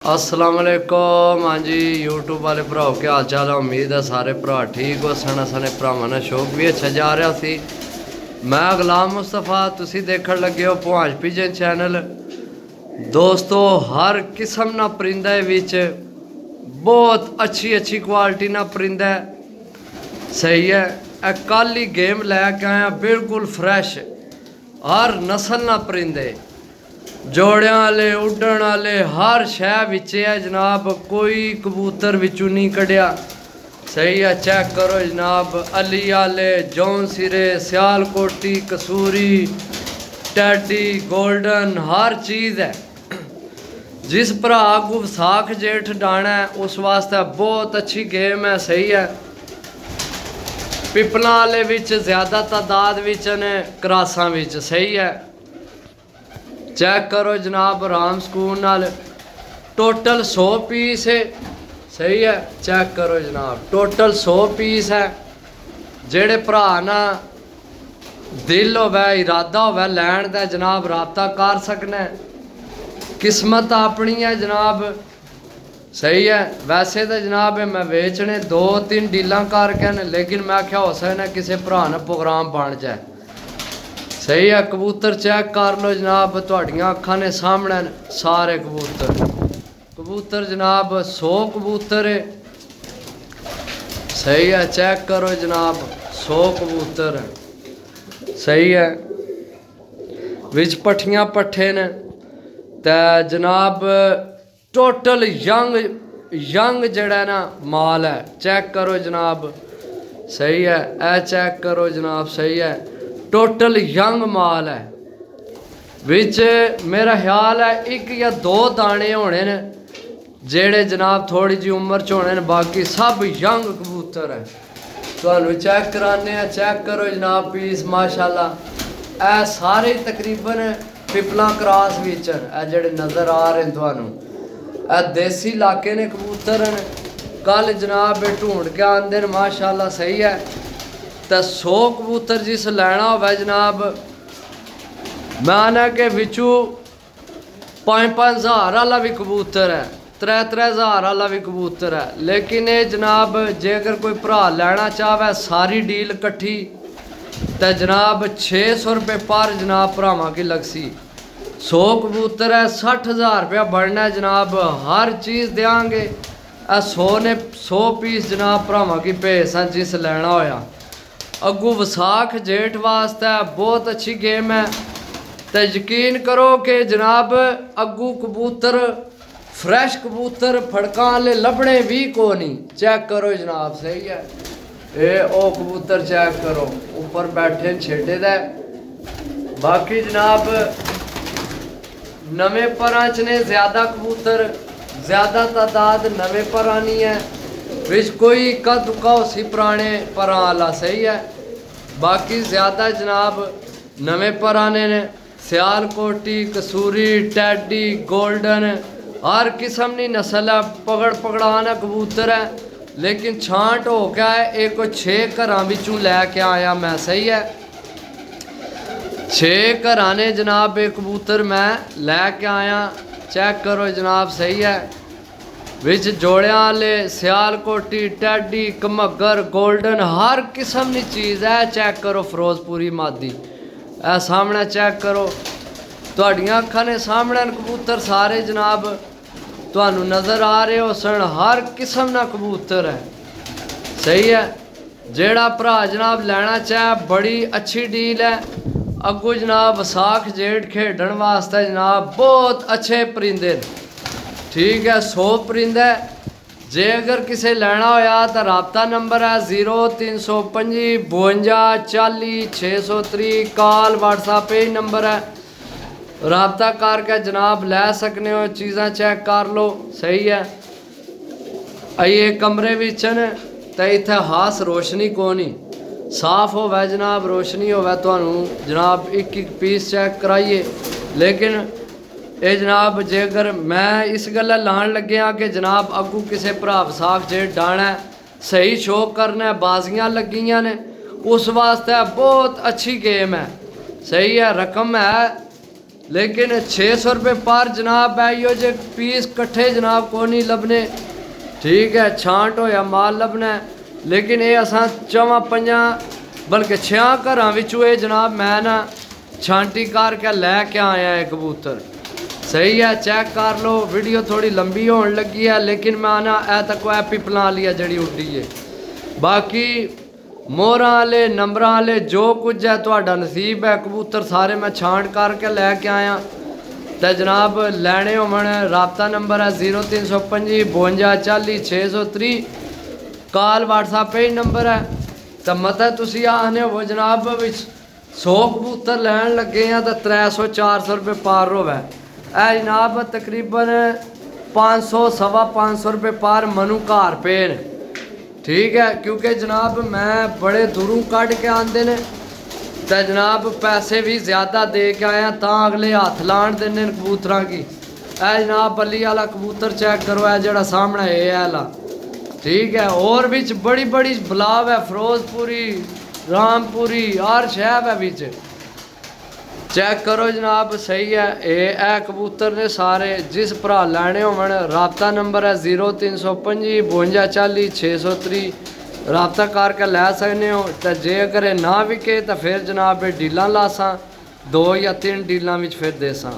अस्सलाम वालेकुम। हाँ जी यूट्यूब वाले भराओ क्या हाल चाल है। उम्मीद है सारे भरा ठीक हो सन। सारे भरावां ने शौक भी अच्छा जा रहा सी। मैं गुलाम मुस्तफा, तुसी देखण लगे हो पुहाज पिजन चैनल। दोस्तों हर किस्म ना परिंदा विच बहुत अच्छी अच्छी क्वालिटी ना परिंदा सही है। कल ही गेम लैके आया बिल्कुल फ्रैश, हर नस्ल ना परिंदे जोड़ियां वाले उड्डण वाले हर शह विच है जनाब। कोई कबूतर विचू नहीं कढ़िया सही है। चेक करो जनाब, अली आले, जौन सिरे, सियालकोटी, कसूरी, टैडी, गोल्डन हर चीज़ है। जिस भरा को विसाख जेठ डाना है उस वास्ते बहुत अच्छी गेम है सही है। पिपला वाले विच ज़्यादा तादाद विच ने, क्रासां विच सही है। चेक करो जनाब राम सुकून नाल टोटल 100 पीस है सही है। चेक करो जनाब टोटल 100 पीस है। जेड़े भरा ना दिल होवे इरादा होवे लैण दा जनाब राबता कर सकना। किस्मत अपनी है जनाब सही है। वैसे तो जनाब मैं बेचने 2-3 डीलां करके ने, लेकिन मैं क्या हो सकना किसी भरा ने प्रोग्राम बन जाए सही है। कबूतर चेक कर लो जनाब, तुहाडियां अखां ने सामने सारे कबूतर जनाब 100 कबूतर है सही है। चेक करो जनाब 100 कबूतर है सही है। विच पट्ठियां पट्ठे ने ते जनाब टोटल यंग जड़ा ना माल है। चेक करो जनाब सही है। ए चेक करो जनाब सही है। टोटल यंग माल है। विच मेरा ख्याल है 1 या 2 दाने होने ने जेड़े जनाब थोड़ी जी उम्र च होने ने, बाकी सब यंग कबूतर है। तुहानू चेक कराने। चेक करो जनाब पीस माशाल्लाह। ए सारे तकरीबन पिपला क्रॉस विच ए जेड़े नज़र आ रहे हैं तुहानू, ए देसी इलाके ने कबूतर ने। कल जनाब ढूंढ के आंदे माशाल्लाह सही है। तो 100 कबूतर जिस लैना हो जनाब, मैं आना के विचू 5-5 हज़ार वाला भी कबूतर है, 3-3 हज़ार वाला भी कबूतर है। लेकिन ये जनाब जे अगर कोई भरा लैना चाहे सारी डील कट्ठी तो जनाब 600 रुपये पर जनाब भरावां की लगसी। 100 कबूतर है 60,000 रुपया बढ़ना है जनाब। हर चीज़ देंगे। 100 पीस जनाब भरावां की भेस है जिस लैना होया। अगू विसाख जेठ वास्ते बहुत अच्छी गेम है। तो यकीन करो कि जनाब अगू कबूतर फ्रैश कबूतर फड़कां वाले लभने भी को नहीं। चेक करो जनाब सही है। ये ओ कबूतर चेक करो ऊपर बैठे छेड़े दे। बाकी जनाब नवे परां च ने ज़्यादा कबूतर, ज़्यादा तादाद नवे परां नहीं है। विच कोई इक्का दुक्का उसी पुराने परां आला सही है। बाकी ज़्यादा जनाब नवे पराने ने। सियालकोटी, कसूरी, टैडी, गोल्डन हर किस्म की नस्ल है। पकड़ पकड़ाना कबूतर है, लेकिन छांट हो क्या है एक 6 घरां विचों लैके आया मैं सही है। 6 घरां ने जनाब एक कबूतर मैं लैके आया। चेक करो जनाब सही है। विच जोड़ियां वाले, सियालकोटी, टैडी, कमगर, गोल्डन हर किस्म की चीज़ है। चेक करो फिरोजपुरी मादी ए सामने चेक करो। तुहाडियां अखां ने सामने कबूतर सारे जनाब तुहानू नज़र आ रहे हो सन। हर किस्म ना कबूतर है सही है। जेड़ा भरा जनाब लैना चाहे बड़ी अच्छी डील है। अगू जनाब विसाख जेठ खेडन वास्ते जनाब बहुत अच्छे परिंदे ठीक है। 100 परिंदा जे अगर किसे लेना होया तो राबता नंबर है 0325 52 40 603। कॉल व्हाट्सएप पे नंबर है, राबता करके जनाब लै सकने हो। चीज़ां चेक कर लो सही है। आइए कमरे विच न तो इत्थे खास रोशनी को नहीं, साफ होवे जनाब रोशनी होवे तुहानू जनाब एक पीस चेक कराइए। लेकिन ये जनाब जे अगर मैं इस गल्ला लान लगे हाँ कि जनाब अगू किसी भरा विसाख जेठ डाना सही शो करना बाजियां लगियां ने, उस वास्ते बहुत अच्छी गेम है सही है। रकम है लेकिन 600 रुपये पर जनाब है यो जे पीस कट्ठे जनाब को नहीं लभने। ठीक है, छांट होया माल लभना है। लेकिन ये असां 4-5 बल्कि 6 घरां विचों ये जनाब मैं ना छांटी करके लैके आया है कबूतर। सही है, चेक कर लो। वीडियो थोड़ी लंबी होने लगी है, लेकिन मैं ना ए तक ऐ पिपलां वाली है जड़ी उड्डी है। बाकी मोहरां वाले नंबरां वाले जो कुछ है तुहाडा नसीब है। कबूतर सारे मैं छांट करके लैके आया। तो जनाब लैने होवन राबता नंबर है 0325 52 40 630। कॉल व्हाट्सएप पे ही नंबर है। तो मतलब तुसी आखने हो जनाब विच 100 कबूतर लैन लगे हैं तो 300-400 रुपये पार होवे। ए जनाब तकरीबन 500-550 रुपये पार मनु घर पे ने। ठीक है, क्योंकि जनाब मैं बड़े दूरों कट के आंदे ने तो जनाब पैसे भी ज़्यादा दे के आया तां अगले हथ लान देने कबूतरां की। ए जनाब बल्ली वाला कबूतर चेक करो, है जड़ा सामने है वाला। ठीक है, और बिच बड़ी बड़ी बुलाव है, फिरोजपुरी रामपुरी हर शहर है बिच। चेक करो जनाब, सही है। ए कबूतर ने सारे। जिस भरा लैने होवन राबता नंबर है 0325 52 40 630। राबता करके लै सकने हो। तो जे अगर ना विके तो फिर जनाब डीलां लासां 2 या 3 डीलां विच फिर देसां।